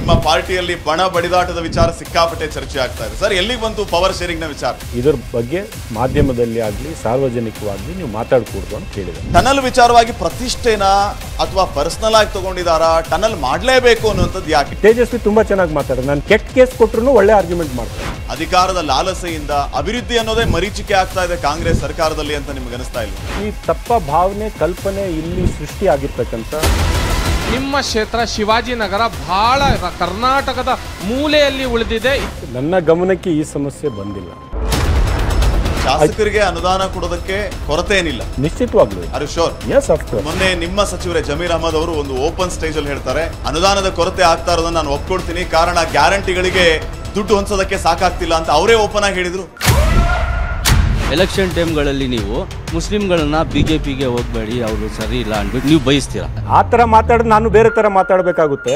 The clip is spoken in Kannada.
ನಿಮ್ಮ ಪಾರ್ಟಿಯಲ್ಲಿ ಬಣ ಬಡಿದಾಟದ ವಿಚಾರ ಸಿಕ್ಕಾಪಟ್ಟೆ ಚರ್ಚೆ ಆಗ್ತಾ ಇದೆ ಸರ್. ಎಲ್ಲಿಗೆ ಬಂತು ಪವರ್ ಶೇರಿಂಗ್ ನ ವಿಚಾರ? ಇದರ ಬಗ್ಗೆ ಮಾಧ್ಯಮದಲ್ಲಿ ಆಗಲಿ ಸಾರ್ವಜನಿಕವಾಗಿ ನೀವು ಮಾತಾಡಕೂಡದು ಅಂತ ಹೇಳಿದೆ. ಟನಲ್ ವಿಚಾರವಾಗಿ ಪ್ರತಿಷ್ಠೆನ ಅಥವಾ ಪರ್ಸನಲ್ ಆಗಿ ತಗೊಂಡಿದಾರಾ? ಟನಲ್ ಮಾಡಲೇಬೇಕು ಅನ್ನುವಂಥದ್ದು ಯಾಕೆ? ತೇಜಸ್ವಿ ತುಂಬಾ ಚೆನ್ನಾಗಿ ಮಾತಾಡೋದು. ನಾನು ಕೆಟ್ಟ ಕೇಸ್ ಕೊಟ್ಟರು ಒಳ್ಳೆ ಆರ್ಗ್ಯುಮೆಂಟ್ ಮಾಡ್ತಾರೆ. ಅಧಿಕಾರದ ಲಾಲಸೆಯಿಂದ ಅಭಿವೃದ್ಧಿ ಅನ್ನೋದೇ ಮರೀಚಿಕೆ ಆಗ್ತಾ ಇದೆ ಕಾಂಗ್ರೆಸ್ ಸರ್ಕಾರದಲ್ಲಿ ಅಂತ ನಿಮ್ಗೆ ಅನಿಸ್ತಾ ಇಲ್ಲ? ಈ ತಪ್ಪ ಭಾವನೆ ಕಲ್ಪನೆ ಇಲ್ಲಿ ಸೃಷ್ಟಿ ಆಗಿರ್ತಕ್ಕಂಥ ನಿಮ್ಮ ಕ್ಷೇತ್ರ ಶಿವಾಜಿನಗರ ಬಹಳ ಕರ್ನಾಟಕದ ಮೂಲೆಯಲ್ಲಿ ಉಳಿದಿದೆ. ನನ್ನ ಗಮನಕ್ಕೆ ಈ ಸಮಸ್ಯೆ ಬಂದಿಲ್ಲ. ಶಾಸಕರಿಗೆ ಅನುದಾನ ಕೊಡೋದಕ್ಕೆ ಕೊರತೆ ಏನಿಲ್ಲ, ನಿಶ್ಚಿತವಾಗ್ಲೂ. Yes, of course. ಮೊನ್ನೆ ನಿಮ್ಮ ಸಚಿವರೇ ಜಮೀರ್ ಅಹಮದ್ ಅವರು ಒಂದು ಓಪನ್ ಸ್ಟೇಜ್ ಅಲ್ಲಿ ಹೇಳ್ತಾರೆ, ಅನುದಾನದ ಕೊರತೆ ಆಗ್ತಾ ಇರೋದನ್ನ ನಾನು ಒಪ್ಕೊಳ್ತೀನಿ, ಕಾರಣ ಗ್ಯಾರಂಟಿಗಳಿಗೆ ದುಡ್ಡು ಹೊಂದೋದಕ್ಕೆ ಸಾಕಾಗ್ತಿಲ್ಲ ಅಂತ ಅವರೇ ಓಪನ್ ಆಗಿ ಹೇಳಿದ್ರು. ಎಲೆಕ್ಷನ್ ಟೈಮ್ಗಳಲ್ಲಿ ನೀವು ಮುಸ್ಲಿಂಗಳನ್ನ ಬಿಜೆಪಿಗೆ ಹೋಗ್ಬೇಡಿ, ಅವರು ಸರಿ ಇಲ್ಲ ಅಂದ್ಬಿಟ್ಟು ನೀವು ಬಯಸ್ತೀರಾ. ಆ ಥರ ಮಾತಾಡೋದು ನಾನು ಬೇರೆ ಥರ ಮಾತಾಡಬೇಕಾಗುತ್ತೆ.